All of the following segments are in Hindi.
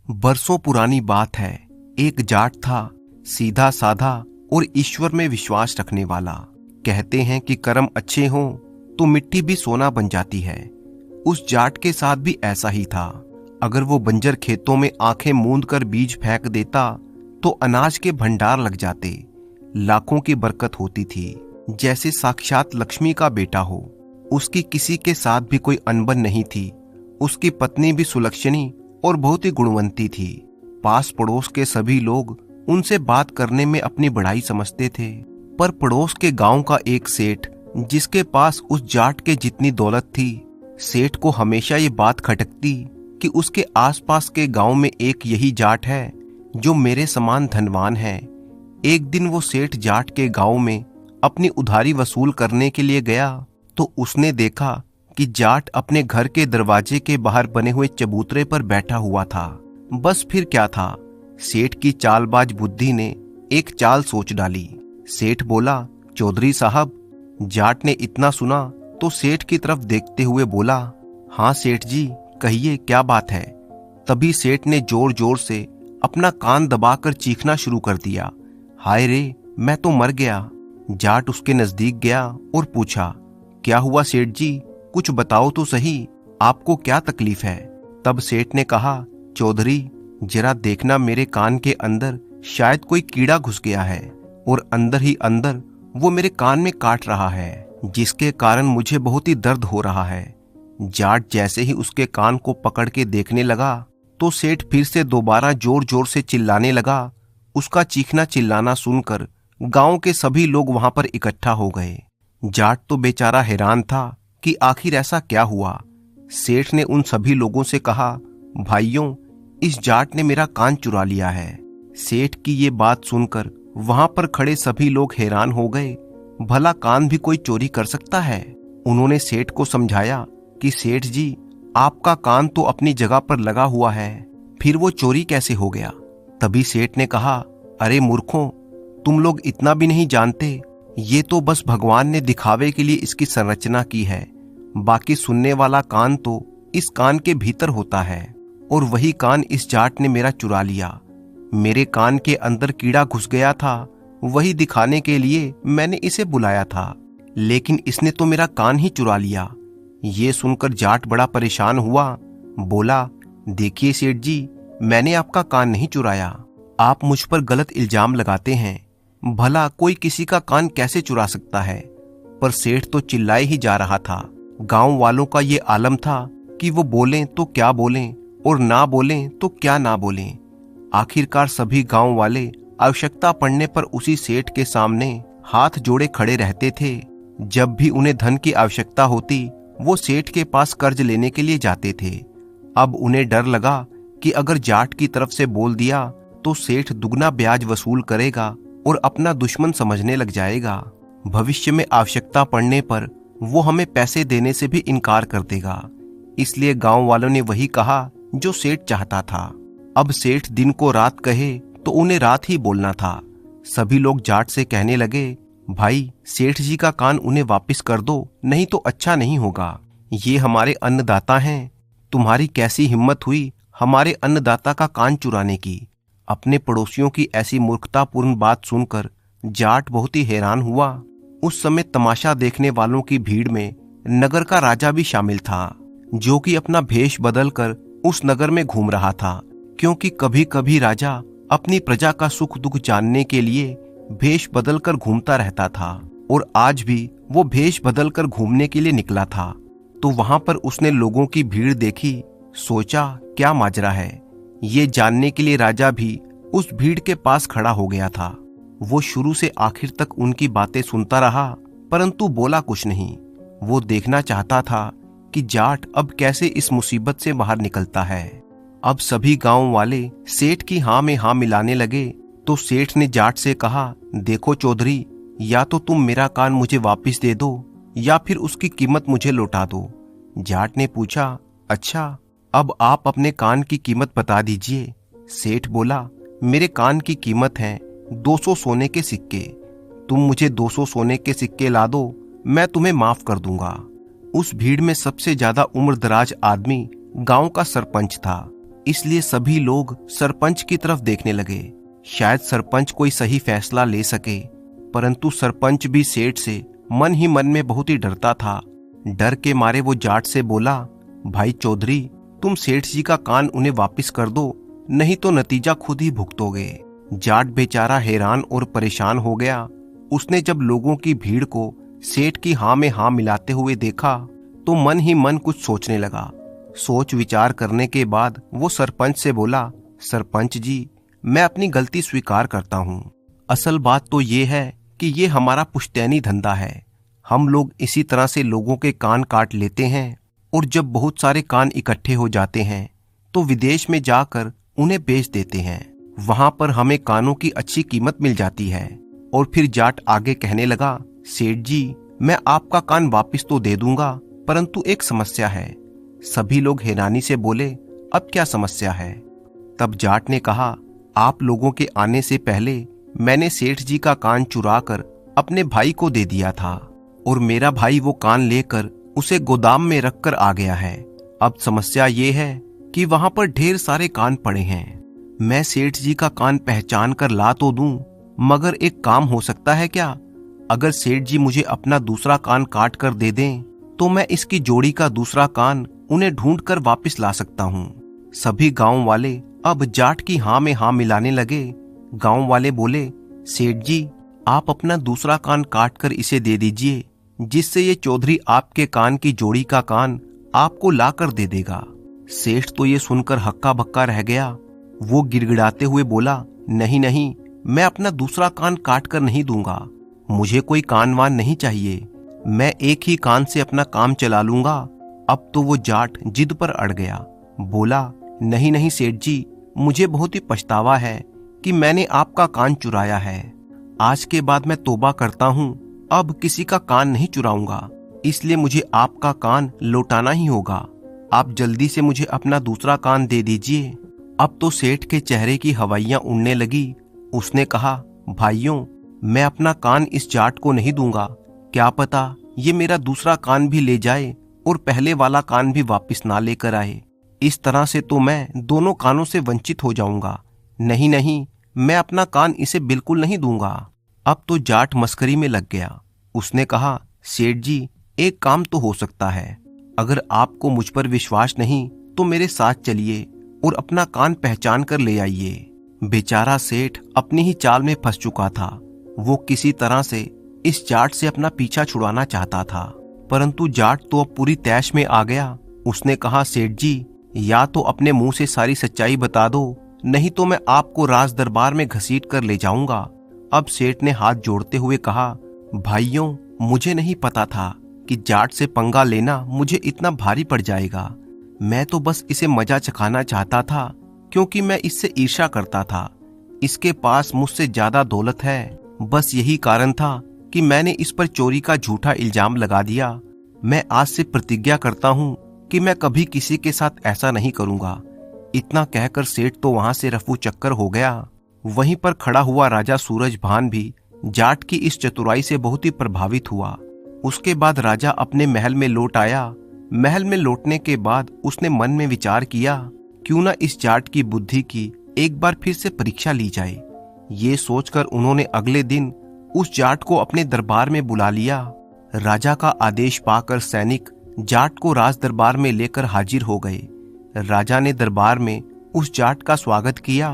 बरसों पुरानी बात है। एक जाट था, सीधा साधा और ईश्वर में विश्वास रखने वाला। कहते हैं कि कर्म अच्छे हों तो मिट्टी भी सोना बन जाती है। उस जाट के साथ भी ऐसा ही था। अगर वो बंजर खेतों में आंखें मूंद कर बीज फेंक देता तो अनाज के भंडार लग जाते। लाखों की बरकत होती थी, जैसे साक्षात लक्ष्मी का बेटा हो। उसकी किसी के साथ भी कोई अनबन नहीं थी। उसकी पत्नी भी सुलक्षणी और बहुत ही गुणवंती थी। पास पड़ोस के सभी लोग उनसे बात करने में अपनी बड़ाई समझते थे। पर पड़ोस के गांव का एक सेठ, जिसके पास उस जाट के जितनी दौलत थी, सेठ को हमेशा ये बात खटकती कि उसके आसपास के गांव में एक यही जाट है जो मेरे समान धनवान है। एक दिन वो सेठ जाट के गांव में अपनी उधारी वसूल करने के लिए गया तो उसने देखा कि जाट अपने घर के दरवाजे के बाहर बने हुए चबूतरे पर बैठा हुआ था। बस फिर क्या था, सेठ की चालबाज बुद्धि ने एक चाल सोच डाली। सेठ बोला, चौधरी साहब। जाट ने इतना सुना तो सेठ की तरफ देखते हुए बोला, हाँ सेठ जी, कहिए क्या बात है। तभी सेठ ने जोर जोर से अपना कान दबाकर चीखना शुरू कर दिया, हाय रे, मैं तो मर गया। जाट उसके नजदीक गया और पूछा, क्या हुआ सेठ जी, कुछ बताओ तो सही, आपको क्या तकलीफ है। तब सेठ ने कहा, चौधरी जरा देखना, मेरे कान के अंदर शायद कोई कीड़ा घुस गया है और अंदर ही अंदर वो मेरे कान में काट रहा है, जिसके कारण मुझे बहुत ही दर्द हो रहा है। जाट जैसे ही उसके कान को पकड़ के देखने लगा तो सेठ फिर से दोबारा जोर जोर से चिल्लाने लगा। उसका चीखना चिल्लाना सुनकर गांव के सभी लोग वहां पर इकट्ठा हो गए। जाट तो बेचारा हैरान था कि आखिर ऐसा क्या हुआ। सेठ ने उन सभी लोगों से कहा, भाइयों, इस जाट ने मेरा कान चुरा लिया है। सेठ की ये बात सुनकर वहां पर खड़े सभी लोग हैरान हो गए। भला कान भी कोई चोरी कर सकता है। उन्होंने सेठ को समझाया कि सेठ जी, आपका कान तो अपनी जगह पर लगा हुआ है, फिर वो चोरी कैसे हो गया। तभी सेठ ने कहा, अरे मूर्खों, तुम लोग इतना भी नहीं जानते, ये तो बस भगवान ने दिखावे के लिए इसकी संरचना की है। बाकी सुनने वाला कान तो इस कान के भीतर होता है और वही कान इस जाट ने मेरा चुरा लिया। मेरे कान के अंदर कीड़ा घुस गया था, वही दिखाने के लिए मैंने इसे बुलाया था, लेकिन इसने तो मेरा कान ही चुरा लिया। ये सुनकर जाट बड़ा परेशान हुआ। बोला, देखिए सेठ जी, मैंने आपका कान नहीं चुराया, आप मुझ पर गलत इल्जाम लगाते हैं। भला कोई किसी का कान कैसे चुरा सकता है। पर सेठ तो चिल्लाए ही जा रहा था। गांव वालों का ये आलम था कि वो बोलें तो क्या बोलें और ना बोलें तो क्या ना बोलें। आखिरकार सभी गांव वाले आवश्यकता पड़ने पर उसी सेठ के सामने हाथ जोड़े खड़े रहते थे। जब भी उन्हें धन की आवश्यकता होती, वो सेठ के पास कर्ज लेने के लिए जाते थे। अब उन्हें डर लगा कि अगर जाट की तरफ से बोल दिया तो सेठ दुगना ब्याज वसूल करेगा और अपना दुश्मन समझने लग जाएगा। भविष्य में आवश्यकता पड़ने पर वो हमें पैसे देने से भी इनकार कर देगा। इसलिए गांव वालों ने वही कहा जो सेठ चाहता था। अब सेठ दिन को रात कहे तो उन्हें रात ही बोलना था। सभी लोग जाट से कहने लगे, भाई, सेठ जी का कान उन्हें वापस कर दो, नहीं तो अच्छा नहीं होगा। ये हमारे अन्नदाता हैं। तुम्हारी कैसी हिम्मत हुई हमारे अन्नदाता का कान चुराने की। अपने पड़ोसियों की ऐसी मूर्खतापूर्ण बात सुनकर जाट बहुत ही हैरान हुआ। उस समय तमाशा देखने वालों की भीड़ में नगर का राजा भी शामिल था, जो कि अपना भेष बदलकर उस नगर में घूम रहा था, क्योंकि कभी कभी राजा अपनी प्रजा का सुख दुख जानने के लिए भेष बदलकर घूमता रहता था। और आज भी वो भेष बदलकर घूमने के लिए निकला था। तो वहां पर उसने लोगों की भीड़ देखी। सोचा, क्या माजरा है। ये जानने के लिए राजा भी उस भीड़ के पास खड़ा हो गया था। वो शुरू से आखिर तक उनकी बातें सुनता रहा, परंतु बोला कुछ नहीं। वो देखना चाहता था कि जाट अब कैसे इस मुसीबत से बाहर निकलता है। अब सभी गांव वाले सेठ की हाँ में हाँ मिलाने लगे। तो सेठ ने जाट से कहा, देखो चौधरी, या तो तुम मेरा कान मुझे वापस दे दो या फिर उसकी कीमत मुझे लौटा दो। जाट ने पूछा, अच्छा, अब आप अपने कान की कीमत बता दीजिए। सेठ बोला, मेरे कान की कीमत है 200 सोने के सिक्के। तुम मुझे 200 सोने के सिक्के ला दो, मैं तुम्हें माफ कर दूंगा। उस भीड़ में सबसे ज्यादा उम्र दराज आदमी गांव का सरपंच था। इसलिए सभी लोग सरपंच की तरफ देखने लगे। शायद सरपंच कोई सही फैसला ले सके, परंतु सरपंच भी सेठ से मन ही मन में बहुत ही डरता था। डर के मारे वो जाट से बोला, भाई चौधरी, तुम सेठ जी का कान उन्हें वापस कर दो, नहीं तो नतीजा खुद ही भुगतोगे। जाट बेचारा हैरान और परेशान हो गया। उसने जब लोगों की भीड़ को सेठ की हाँ में हाँ मिलाते हुए देखा तो मन ही मन कुछ सोचने लगा। सोच विचार करने के बाद वो सरपंच से बोला, सरपंच जी, मैं अपनी गलती स्वीकार करता हूँ। असल बात तो ये है कि ये हमारा पुश्तैनी धंधा है। हम लोग इसी तरह से लोगों के कान काट लेते हैं और जब बहुत सारे कान इकट्ठे हो जाते हैं तो विदेश में जाकर उन्हें बेच देते हैं। वहां पर हमें कानों की अच्छी कीमत मिल जाती है। और फिर जाट आगे कहने लगा, सेठ जी, मैं आपका कान वापस तो दे दूंगा, परंतु एक समस्या है। सभी लोग हैरानी से बोले, अब क्या समस्या है? तब जाट ने कहा, आप लोगों के आने से पहले मैंने सेठ जी का कान चुरा कर अपने भाई को दे दिया था और मेरा भाई वो कान लेकर उसे गोदाम में रखकर आ गया है। अब समस्या ये है कि वहां पर ढेर सारे कान पड़े हैं। मैं सेठ जी का कान पहचान कर ला तो दूं, मगर एक काम हो सकता है क्या? अगर सेठ जी मुझे अपना दूसरा कान काट कर दे दें तो मैं इसकी जोड़ी का दूसरा कान उन्हें ढूंढ कर वापिस ला सकता हूँ। सभी गांव वाले अब जाट की हाँ में हाँ मिलाने लगे। गांव वाले बोले, सेठ जी, आप अपना दूसरा कान काट कर इसे दे दीजिए, जिससे ये चौधरी आपके कान की जोड़ी का कान आपको ला कर दे देगा। सेठ तो ये सुनकर हक्का बक्का रह गया। वो गिड़गिड़ाते हुए बोला, नहीं नहीं, मैं अपना दूसरा कान काट कर नहीं दूंगा। मुझे कोई कान वान नहीं चाहिए, मैं एक ही कान से अपना काम चला लूंगा। अब तो वो जाट जिद पर अड़ गया। बोला, नहीं नहीं सेठ जी, मुझे बहुत ही पछतावा है कि मैंने आपका कान चुराया है। आज के बाद मैं तौबा करता हूँ, अब किसी का कान नहीं चुराऊंगा, इसलिए मुझे आपका कान लौटाना ही होगा। आप जल्दी से मुझे अपना दूसरा कान दे दीजिए। अब तो सेठ के चेहरे की हवाइयां उड़ने लगी। उसने कहा, भाइयों, मैं अपना कान इस जाट को नहीं दूंगा। क्या पता ये मेरा दूसरा कान भी ले जाए और पहले वाला कान भी वापस ना लेकर आए। इस तरह से तो मैं दोनों कानों से वंचित हो जाऊंगा। नहीं नहीं, मैं अपना कान इसे बिल्कुल नहीं दूंगा। अब तो जाट मस्करी में लग गया। उसने कहा, सेठ जी, एक काम तो हो सकता है। अगर आपको मुझ पर विश्वास नहीं तो मेरे साथ चलिए और अपना कान पहचान कर ले आइए। बेचारा सेठ अपनी ही चाल में फंस चुका था। वो किसी तरह से इस जाट से अपना पीछा छुड़ाना चाहता था, परंतु जाट तो अब पूरी तैश में आ गया। उसने कहा, सेठ जी, या तो अपने मुंह से सारी सच्चाई बता दो, नहीं तो मैं आपको राज दरबार में घसीट कर ले जाऊंगा। अब सेठ ने हाथ जोड़ते हुए कहा, भाइयों, मुझे नहीं पता था कि जाट से पंगा लेना मुझे इतना भारी पड़ जाएगा। मैं तो बस इसे मजा चखाना चाहता था, क्योंकि मैं इससे ईर्ष्या करता था। इसके पास मुझसे ज्यादा दौलत है, बस यही कारण था कि मैंने इस पर चोरी का झूठा इल्जाम लगा दिया। मैं आज से प्रतिज्ञा करता हूँ कि मैं कभी किसी के साथ ऐसा नहीं करूंगा। इतना कहकर सेठ तो वहां से रफू चक्कर हो गया। वहीं पर खड़ा हुआ राजा सूरजभान भी जाट की इस चतुराई से बहुत ही प्रभावित हुआ। उसके बाद राजा अपने महल में लौट आया। महल में लौटने के बाद उसने मन में विचार किया, क्यों ना इस जाट की बुद्धि की एक बार फिर से परीक्षा ली जाए। ये सोचकर उन्होंने अगले दिन उस जाट को अपने दरबार में बुला लिया। राजा का आदेश पाकर सैनिक जाट को राज दरबार में लेकर हाजिर हो गए। राजा ने दरबार में उस जाट का स्वागत किया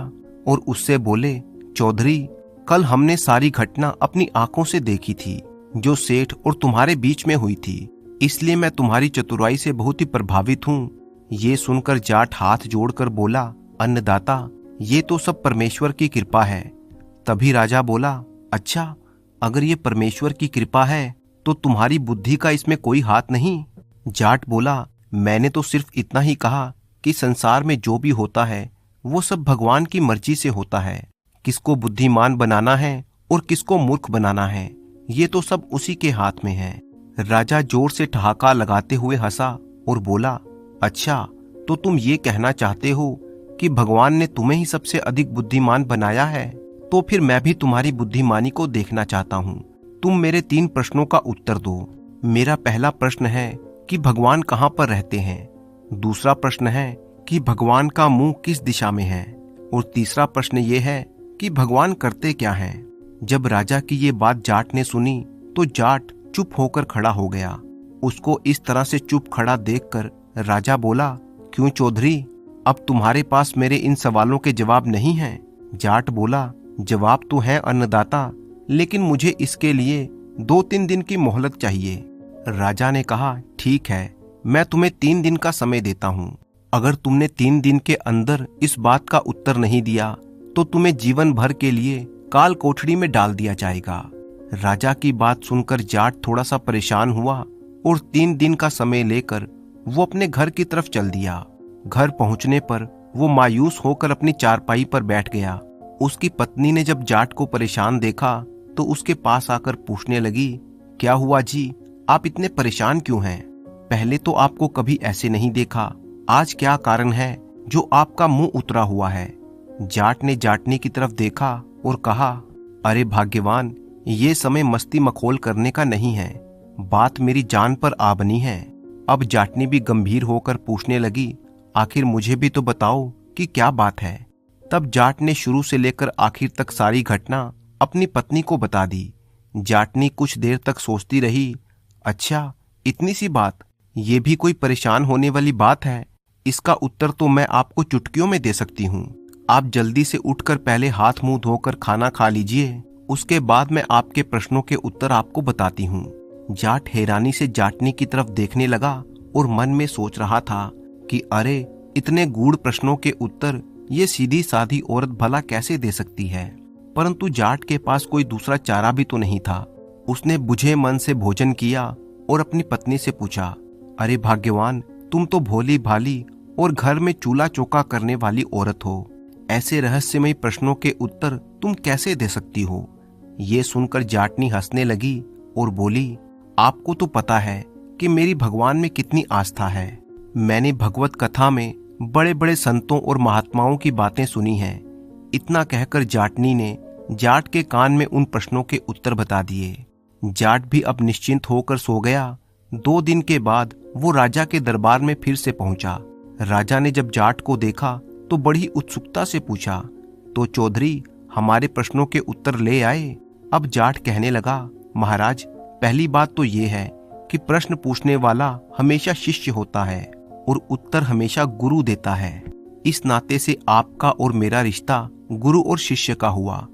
और उससे बोले, चौधरी, कल हमने सारी घटना अपनी आंखों से देखी थी जो सेठ और तुम्हारे बीच में हुई थी, इसलिए मैं तुम्हारी चतुराई से बहुत ही प्रभावित हूँ। ये सुनकर जाट हाथ जोड़कर बोला, अन्नदाता, ये तो सब परमेश्वर की कृपा है। तभी राजा बोला, अच्छा, अगर ये परमेश्वर की कृपा है तो तुम्हारी बुद्धि का इसमें कोई हाथ नहीं। जाट बोला, मैंने तो सिर्फ इतना ही कहा कि संसार में जो भी होता है वो सब भगवान की मर्जी से होता है। किसको बुद्धिमान बनाना है और किसको मूर्ख बनाना है, ये तो सब उसी के हाथ में है। राजा जोर से ठहाका लगाते हुए हंसा और बोला, अच्छा, तो तुम ये कहना चाहते हो कि भगवान ने तुम्हें ही सबसे अधिक बुद्धिमान बनाया है? तो फिर मैं भी तुम्हारी बुद्धिमानी को देखना चाहता हूँ। तुम मेरे 3 प्रश्नों का उत्तर दो। मेरा पहला प्रश्न है कि भगवान कहाँ पर रहते हैं। दूसरा प्रश्न है कि भगवान का मुंह किस दिशा में है, और तीसरा प्रश्न ये है कि भगवान करते क्या हैं। जब राजा की ये बात जाट ने सुनी तो जाट चुप होकर खड़ा हो गया। उसको इस तरह से चुप खड़ा देखकर राजा बोला, क्यों चौधरी, अब तुम्हारे पास मेरे इन सवालों के जवाब नहीं हैं? जाट बोला, जवाब तो है अन्नदाता, लेकिन मुझे इसके लिए 2-3 दिन की मोहलत चाहिए। राजा ने कहा, ठीक है, मैं तुम्हें 3 दिन का समय देता हूँ। अगर तुमने 3 दिन के अंदर इस बात का उत्तर नहीं दिया तो तुम्हें जीवन भर के लिए काल कोठरी में डाल दिया जाएगा। राजा की बात सुनकर जाट थोड़ा सा परेशान हुआ और 3 दिन का समय लेकर वो अपने घर की तरफ चल दिया। घर पहुंचने पर वो मायूस होकर अपनी चारपाई पर बैठ गया। उसकी पत्नी ने जब जाट को परेशान देखा तो उसके पास आकर पूछने लगी, क्या हुआ जी, आप इतने परेशान क्यों हैं? पहले तो आपको कभी ऐसे नहीं देखा, आज क्या कारण है जो आपका मुंह उतरा हुआ है? जाट ने जाटनी की तरफ देखा और कहा, अरे भाग्यवान, ये समय मस्ती मखौल करने का नहीं है, बात मेरी जान पर आ बनी है। अब जाटनी भी गंभीर होकर पूछने लगी, आखिर मुझे भी तो बताओ कि क्या बात है। तब जाट ने शुरू से लेकर आखिर तक सारी घटना अपनी पत्नी को बता दी। जाटनी कुछ देर तक सोचती रही, अच्छा इतनी सी बात, ये भी कोई परेशान होने वाली बात है? इसका उत्तर तो मैं आपको चुटकियों में दे सकती हूँ। आप जल्दी से उठकर पहले हाथ मुंह धोकर खाना खा लीजिए, उसके बाद मैं आपके प्रश्नों के उत्तर आपको बताती हूँ। जाट हैरानी से जाटनी की तरफ देखने लगा और मन में सोच रहा था कि अरे, इतने गूढ़ प्रश्नों के उत्तर ये सीधी साधी औरत भला कैसे दे सकती है। परंतु जाट के पास कोई दूसरा चारा भी तो नहीं था। उसने बुझे मन से भोजन किया और अपनी पत्नी से पूछा, अरे भाग्यवान, तुम तो भोली भाली और घर में चूल्हा चौका करने वाली औरत हो, ऐसे रहस्यमय प्रश्नों के उत्तर तुम कैसे दे सकती हो? ये सुनकर जाटनी हंसने लगी और बोली, आपको तो पता है कि मेरी भगवान में कितनी आस्था है। मैंने भगवत कथा में बड़े बड़े संतों और महात्माओं की बातें सुनी हैं। इतना कहकर जाटनी ने जाट के कान में उन प्रश्नों के उत्तर बता दिए। जाट भी अब निश्चिंत होकर सो गया। 2 दिन के बाद वो राजा के दरबार में फिर से पहुंचा। राजा ने जब जाट को देखा तो बड़ी उत्सुकता से पूछा, तो चौधरी, हमारे प्रश्नों के उत्तर ले आए? अब जाट कहने लगा, महाराज, पहली बात तो ये है कि प्रश्न पूछने वाला हमेशा शिष्य होता है और उत्तर हमेशा गुरु देता है। इस नाते से आपका और मेरा रिश्ता गुरु और शिष्य का हुआ।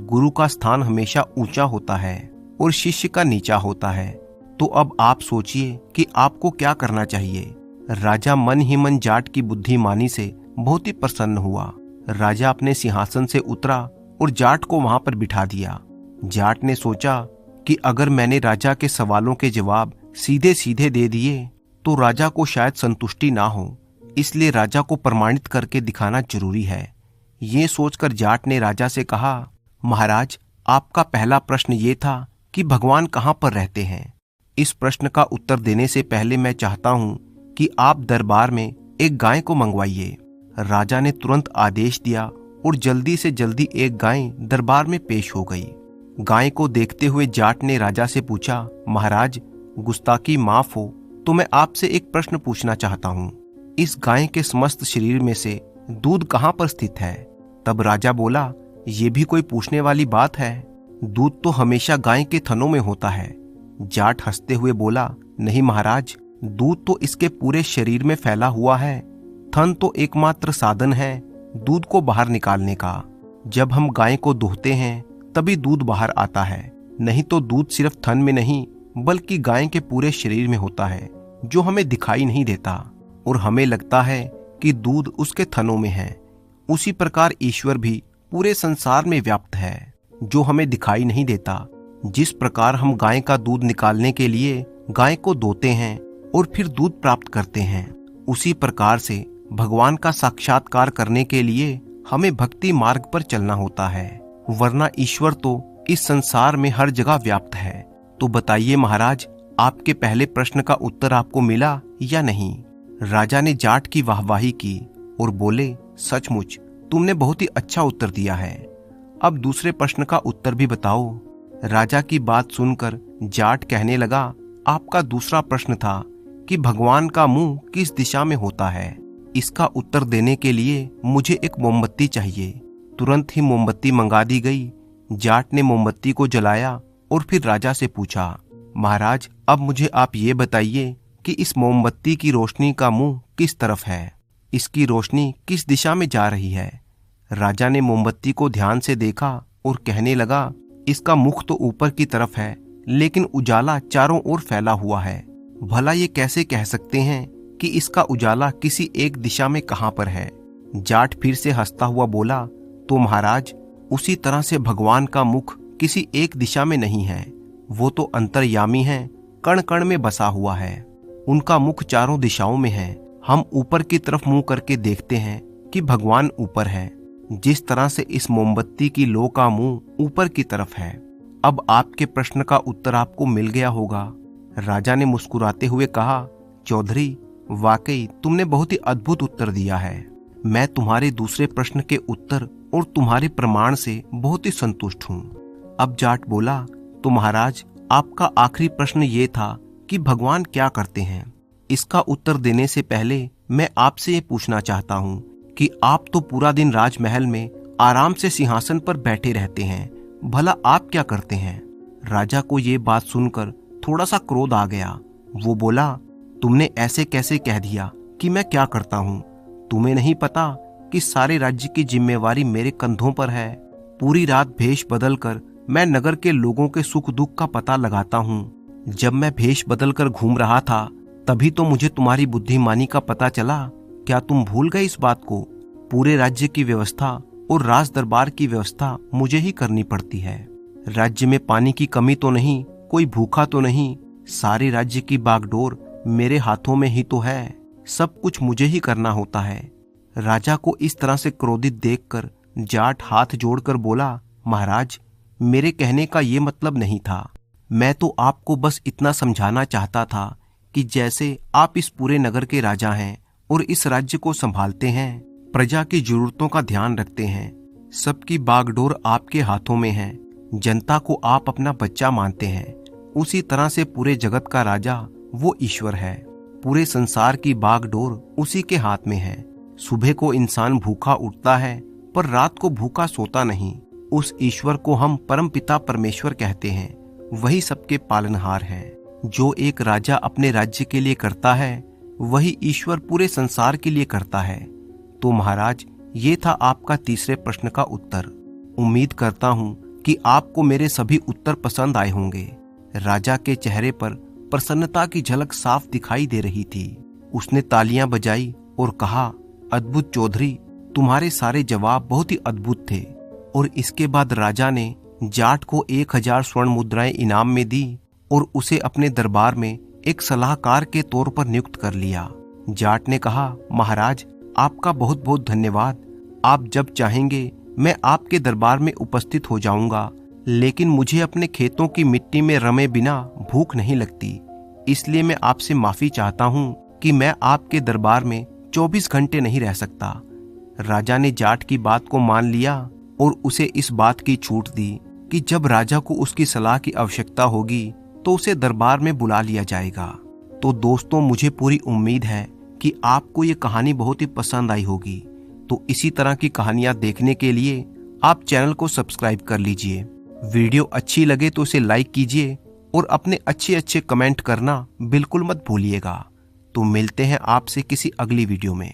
गुरु का स्थान हमेशा ऊंचा होता है और शिष्य का नीचा होता है। तो अब आप सोचिए कि आपको क्या करना चाहिए। राजा मन ही मन जाट की बुद्धिमानी से बहुत ही प्रसन्न हुआ। राजा अपने सिंहासन से उतरा और जाट को वहां पर बिठा दिया। जाट ने सोचा कि अगर मैंने राजा के सवालों के जवाब सीधे सीधे दे दिए तो राजा को शायद संतुष्टि ना हो, इसलिए राजा को प्रमाणित करके दिखाना जरूरी है। ये सोचकर जाट ने राजा से कहा, महाराज, आपका पहला प्रश्न ये था कि भगवान कहाँ पर रहते हैं। इस प्रश्न का उत्तर देने से पहले मैं चाहता हूँ कि आप दरबार में एक गाय को मंगवाइए। राजा ने तुरंत आदेश दिया और जल्दी से जल्दी एक गाय दरबार में पेश हो गई। गाय को देखते हुए जाट ने राजा से पूछा, महाराज, गुस्ताखी माफ हो तो मैं आपसे एक प्रश्न पूछना चाहता हूँ। इस गाय के समस्त शरीर में से दूध कहाँ पर स्थित है? तब राजा बोला, ये भी कोई पूछने वाली बात है? दूध तो हमेशा गाय के थनों में होता है। जाट हंसते हुए बोला, नहीं महाराज, दूध तो इसके पूरे शरीर में फैला हुआ है। थन तो एकमात्र साधन है दूध को बाहर निकालने का। जब हम गाय को दूहते हैं तभी दूध बाहर आता है, नहीं तो दूध सिर्फ थन में नहीं बल्कि गाय के पूरे शरीर में होता है, जो हमें दिखाई नहीं देता और हमें लगता है कि दूध उसके थनों में है। उसी प्रकार ईश्वर भी पूरे संसार में व्याप्त है, जो हमें दिखाई नहीं देता। जिस प्रकार हम गाय का दूध निकालने के लिए गाय को दोते हैं और फिर दूध प्राप्त करते हैं, उसी प्रकार से भगवान का साक्षात्कार करने के लिए हमें भक्ति मार्ग पर चलना होता है, वरना ईश्वर तो इस संसार में हर जगह व्याप्त है। तो बताइए महाराज, आपके पहले प्रश्न का उत्तर आपको मिला या नहीं? राजा ने जाट की वाहवाही की और बोले, सचमुच तुमने बहुत ही अच्छा उत्तर दिया है। अब दूसरे प्रश्न का उत्तर भी बताओ। राजा की बात सुनकर जाट कहने लगा, आपका दूसरा प्रश्न था कि भगवान का मुंह किस दिशा में होता है। इसका उत्तर देने के लिए मुझे एक मोमबत्ती चाहिए। तुरंत ही मोमबत्ती मंगा दी गई। जाट ने मोमबत्ती को जलाया और फिर राजा से पूछा, महाराज अब मुझे आप ये बताइए कि इस मोमबत्ती की रोशनी का मुंह किस तरफ है? इसकी रोशनी किस दिशा में जा रही है? राजा ने मोमबत्ती को ध्यान से देखा और कहने लगा, इसका मुख तो ऊपर की तरफ है, लेकिन उजाला चारों ओर फैला हुआ है। भला ये कैसे कह सकते हैं कि इसका उजाला किसी एक दिशा में कहां पर है? जाट फिर से हंसता हुआ बोला, तो महाराज उसी तरह से भगवान का मुख किसी एक दिशा में नहीं है, वो तो अंतर्यामी है, कण कण में बसा हुआ है। उनका मुख चारों दिशाओं में है। हम ऊपर की तरफ मुंह करके देखते हैं कि भगवान ऊपर है, जिस तरह से इस मोमबत्ती की लो का मुंह ऊपर की तरफ है। अब आपके प्रश्न का उत्तर आपको मिल गया होगा। राजा ने मुस्कुराते हुए कहा, चौधरी वाकई तुमने बहुत ही अद्भुत उत्तर दिया है। मैं तुम्हारे दूसरे प्रश्न के उत्तर और तुम्हारे प्रमाण से बहुत ही संतुष्ट हूँ। अब जाट बोला, तो महाराज आपका आखिरी प्रश्न ये था कि भगवान क्या करते हैं। इसका उत्तर देने से पहले मैं आपसे ये पूछना चाहता हूँ कि आप तो पूरा दिन राजमहल में आराम से सिंहासन पर बैठे रहते हैं, भला आप क्या करते हैं? राजा को ये बात सुनकर थोड़ा सा क्रोध आ गया। वो बोला, तुमने ऐसे कैसे कह दिया कि मैं क्या करता हूँ? तुम्हें नहीं पता कि सारे राज्य की जिम्मेवारी मेरे कंधों पर है। पूरी रात भेष बदलकर मैं नगर के लोगों के सुख दुख का पता लगाता हूँ। जब मैं भेष बदलकर घूम रहा था तभी तो मुझे तुम्हारी बुद्धिमानी का पता चला। क्या तुम भूल गए इस बात को? पूरे राज्य की व्यवस्था और राज दरबार की व्यवस्था मुझे ही करनी पड़ती है। राज्य में पानी की कमी तो नहीं, कोई भूखा तो नहीं, सारे राज्य की बागडोर मेरे हाथों में ही तो है। सब कुछ मुझे ही करना होता है। राजा को इस तरह से क्रोधित देखकर जाट हाथ जोड़कर बोला, महाराज मेरे कहने का ये मतलब नहीं था। मैं तो आपको बस इतना समझाना चाहता था कि जैसे आप इस पूरे नगर के राजा हैं और इस राज्य को संभालते हैं, प्रजा की जरूरतों का ध्यान रखते हैं, सबकी बागडोर आपके हाथों में है, जनता को आप अपना बच्चा मानते हैं, उसी तरह से पूरे जगत का राजा वो ईश्वर है। पूरे संसार की बागडोर उसी के हाथ में है। सुबह को इंसान भूखा उठता है पर रात को भूखा सोता नहीं। उस ईश्वर को हम परमपिता परमेश्वर कहते हैं। वही सबके पालनहार है। जो एक राजा अपने राज्य के लिए करता है वही ईश्वर पूरे संसार के लिए करता है। तो महाराज ये था आपका तीसरे प्रश्न का उत्तर। उम्मीद करता हूँ कि आपको मेरे सभी उत्तर पसंद आए होंगे। राजा के चेहरे पर प्रसन्नता की झलक साफ दिखाई दे रही थी। उसने तालियां बजाई और कहा, अद्भुत चौधरी, तुम्हारे सारे जवाब बहुत ही अद्भुत थे। और इसके बाद राजा ने जाट को 1000 स्वर्ण मुद्राएं इनाम में दी और उसे अपने दरबार में एक सलाहकार के तौर पर नियुक्त कर लिया। जाट ने कहा, महाराज आपका बहुत बहुत धन्यवाद। आप जब चाहेंगे मैं आपके दरबार में उपस्थित हो जाऊंगा, लेकिन मुझे अपने खेतों की मिट्टी में रमे बिना भूख नहीं लगती। इसलिए मैं आपसे माफी चाहता हूँ कि मैं आपके दरबार में 24 घंटे नहीं रह सकता। राजा ने जाट की बात को मान लिया और उसे इस बात की छूट दी कि जब राजा को उसकी सलाह की आवश्यकता होगी तो उसे दरबार में बुला लिया जाएगा। तो दोस्तों, मुझे पूरी उम्मीद है कि आपको ये कहानी बहुत ही पसंद आई होगी। तो इसी तरह की कहानियां देखने के लिए आप चैनल को सब्सक्राइब कर लीजिए। वीडियो अच्छी लगे तो इसे लाइक कीजिए और अपने अच्छे कमेंट करना बिल्कुल मत भूलिएगा। तो मिलते हैं आपसे किसी अगली वीडियो में।